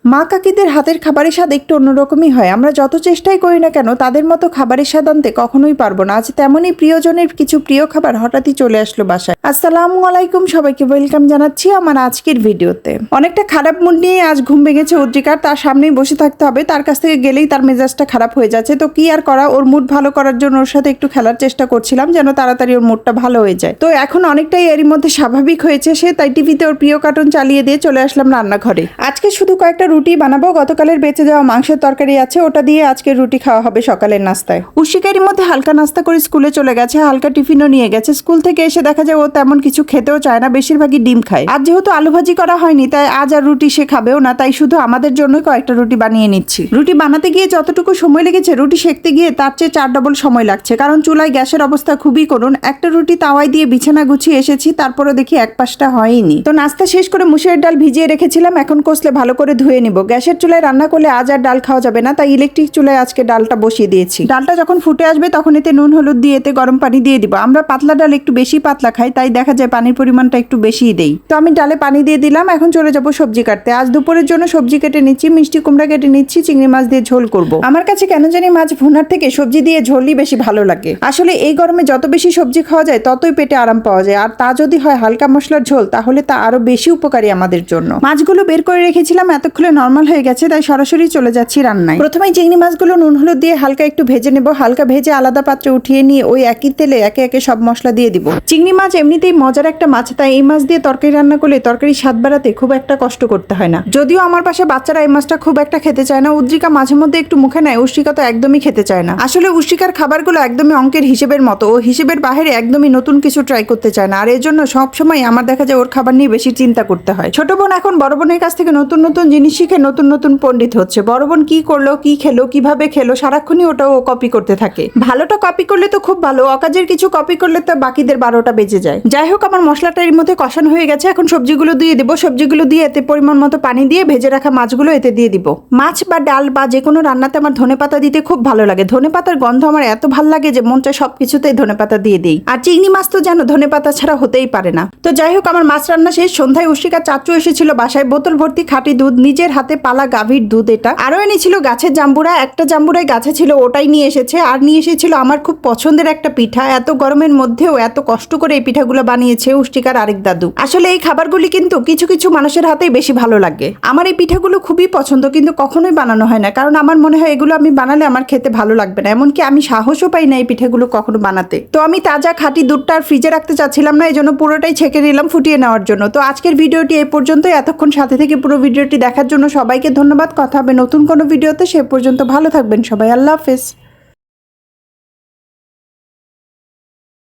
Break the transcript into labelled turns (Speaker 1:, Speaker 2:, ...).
Speaker 1: মা কাকিদের হাতের খাবারের স্বাদ একটু অন্যরকমই হয়। আমরা যত চেষ্টাই করি না কেন তাদের মতো খাবারের স্বাদ আনতে কখনোই পারবো না। আজ তেমনই প্রিয়জনের কিছু প্রিয় খাবার হঠাৎই চলে আসলো বাসায়। আসসালামু আলাইকুম, সবাইকে ওয়েলকাম জানাচ্ছি আমার আজকের ভিডিওতে। অনেকটা খারাপ মুড নিয়ে আজ ঘুম ভেঙেছে উদ্রিকার। তার সামনেই বসে থাকতে হবে, তার কাছ থেকে গেলেই তার মেজাজটা খারাপ হয়ে যাচ্ছে। তো কি আর করা, ওর মুড ভালো করার জন্য ওর সাথে একটু খেলার চেষ্টা করছিলাম যেন তাড়াতাড়ি ওর মুডটা ভালো হয়ে যায়। তো এখন অনেকটাই এরই মধ্যে স্বাভাবিক হয়েছে সে, তাই টিভিতে ওর প্রিয় কার্টুন চালিয়ে দিয়ে চলে আসলাম রান্নাঘরে। আজকে শুধু কয়েকটা রুটি বানাবো, গতকালের বেঁচে যাওয়া মাংসের তরকারি আছে, ওটা দিয়ে আজকে রুটি খাওয়া হবে সকালের নাস্তায়। উশিকারই মধ্যে হালকা নাস্তা করে স্কুলে চলে গেছে, হালকা টিফিনও নিয়ে গেছে। স্কুল থেকে এসে দেখা যায় ও তেমন কিছু খেতেও চায় না, বেশিরভাগই ডিম খায়। আজ যেহেতু আলু ভাজি করা হয়নি তাই আজ আর রুটি সে খাবেও না, তাই শুধু আমাদের জন্যই কয়েকটা রুটি বানিয়ে নিচ্ছি। রুটি বানাতে গিয়ে যতটুকু সময় লেগেছে রুটি সেঁকতে গিয়ে তার চেয়ে 4 ডবল সময় লাগছে, কারণ চুলায় গ্যাসের অবস্থা খুবই করুণ। একটা রুটি তাওয়ায় দিয়ে বিছানা গুছিয়ে এসেছি, তারপরে দেখি এক পাশটা হয়নি। তো নাস্তা শেষ করে মুসুরের ডাল ভিজিয়ে রেখেছিলাম, এখন কষলে ভালো করে ধুয়ে নিব। গ্যাসের চুলায় রান্না করলে আজ আর ডাল খাওয়া যাবে না, তাই ইলেকট্রিক চুলায় আজকে ডালটা বসিয়ে দিয়েছি। ডালটা যখন ফুটে আসবে তখন এতে নুন হলুদ দিয়ে এতে গরম পানি দিয়ে দিব। আমরা পাতলা ডাল একটু বেশি পাতলা খাই, তাই দেখা যায় পানির পরিমাণটা একটু বেশিই দেই। তো আমি ডালে পানি দিয়ে দিলাম, এখন চলে যাব সবজি কাটতে। আজ দুপুরের জন্য সবজি কেটে নিচ্ছি, মিষ্টি কুমড়া কেটে নিচ্ছি, চিংড়ি মাছ দিয়ে ঝোল করব। আমার কাছে কেন জানি মাছ ভুনার থেকে সবজি দিয়ে ঝোলই বেশি ভালো লাগে। আসলে এই গরমে যত বেশি সবজি খাওয়া যায় ততই পেটে আরাম পাওয়া যায়, আর তা যদি হয় হালকা মশলার ঝোল তাহলে তা আরো বেশি উপকারী আমাদের জন্য। মাছগুলো বের করে রেখেছিলাম, এতক্ষণে নরমাল হয়ে গেছে, তাই সরাসরি চলে যাচ্ছি রান্নায়। প্রথমে চিংড়ি মাছগুলো নুন হলুদ দিয়ে হালকা একটু ভেজে নেব, হালকা ভেজে আলাদা পাত্রে উঠিয়ে নিয়ে ওই একই তেলে একে একে সব মশলা দিয়ে দিব। চিংড়ি মাছ এমনিতেই মজার একটা মাছ, তাই এই মাছ দিয়ে তরকারি রান্না করলে তরকারি স্বাদ বাড়াতে খুব একটা কষ্ট করতে হয় না। যদিও আমার পাশে বাচ্চারা এই মাছটা খুব একটা খেতে চায় না, উদ্রিকা মাঝে মধ্যে একটু মুখে নেয়, উশিকা তো একদমই খেতে চায় না। আসলে উশিকার খাবারগুলো একদমই অঙ্কের হিসেবের মতো, ও হিসেবের বাইরে একদমই নতুন কিছু ট্রাই করতে চায় না, আর এর জন্য সবসময় আমার দেখা যায় ওর খাবার নিয়ে বেশি চিন্তা করতে হয়। ছোট বোন এখন বড় বোনের কাছ থেকে নতুন নতুন জিনিস শিখে নতুন নতুন পণ্ডিত হচ্ছে। বড় বোন কি করলো, কি খেলো, কিভাবে খেলো, সারাক্ষণই ওটা ও কপি করতে থাকে। ভালোটা কপি করলে তো খুব ভালো, অকাজের কিছু কপি করলে তো বাকিদের 12টা বেজে যায়। যাই হোক, আমার মশলাটা এর মধ্যে কষানো হয়ে গেছে, এখন সবজিগুলো দিয়ে দিব। সবজিগুলো দিয়ে এতে পরিমাণ মতো পানি দিয়ে ভেজে রাখা মাছগুলো এতে দিয়ে দিব। মাছ বা ডাল বা যে কোনো রান্নাতে আমার ধনেপাতা দিতে খুব ভালো লাগে। ধনেপাতার গন্ধ আমার এত ভালো লাগে যে মন চায় সবকিছুতেই ধনেপাতা দিয়ে দিই। আর চিংড়ি মাছ তো যেন ধনেপাতা ছাড়া হতেই পারে না। তো যাই হোক, আমার মাছ রান্না শেষ। সন্ধ্যায় উশিকা চাচু এসেছিল বাসায়, বোতল ভর্তি খাঁটি দুধ, নিজের হাতে পালা গাভীর দুধ। এটা আরো এনেছিল গাছের জাম্বুরা, একটা জাম্বুরাই গাছে ছিল, ওটাই নিয়ে এসেছে। আর নিয়ে এসেছিল আমার খুব পছন্দের একটা পিঠা। এত গরমের মধ্যেও এত কষ্ট করে এই পিঠাগুলো বানিয়েছে উশিকার আরেক দাদু। আসলে এই খাবারগুলি কিন্তু কিছু কিছু মানুষের হাতেই বেশি ভালো লাগে। আমার এই পিঠাগুলো খুবই পছন্দ, কিন্তু কখনোই বানানো হয় না, কারণ আমার মনে হয় এগুলো আমি বানালে আমার খেতে ভালো লাগবে না, এমনকি আমি সাহসও পাই না এই পিঠাগুলো কখনো বানাতে। তো আমি তাজা খাঁটি দুধটা আর ফ্রিজে রাখতে চাচ্ছিলাম না, এই জন্য পুরোটাই ছেঁকে নিলাম ফুটিয়ে নেওয়ার জন্য। তো আজকের ভিডিওটি এই পর্যন্ত। এতক্ষণ সাথে থেকে পুরো ভিডিওটি দেখার জন্য সবাইকে ধন্যবাদ। কথা হবে নতুন কোনো ভিডিওতে, সে পর্যন্ত ভালো থাকবেন সবাই। আল্লাহ হাফেজ।